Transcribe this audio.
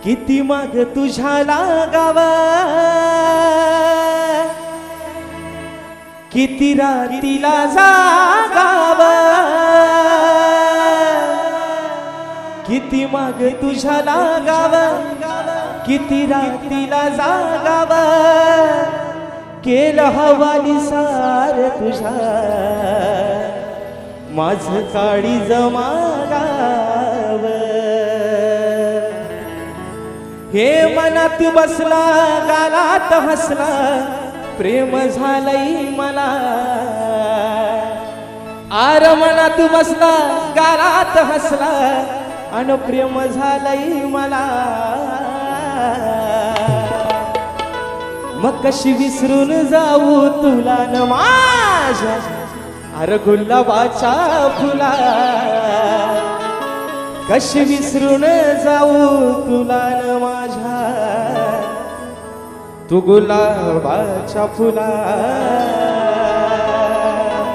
किती माग तुझ्या लागावा, किती रातीला जागावा, किती माग तुझ्या लागावा, किती रातीला जागावा, केलं हवाली सार तुझ्या माझ काळी जमागाव। हे मनात बसला गालात हसला, प्रेम झालंय मला। आर मनात बसला गालात हसला, अन प्रेम झालंय मला। मग कशी विसरून जाऊ तुला न माझ्या, अरे गुलाबाच्या फुला। कशी विसरून जाऊ तुला न माझ्या, तू गुलाबाच्या फुला।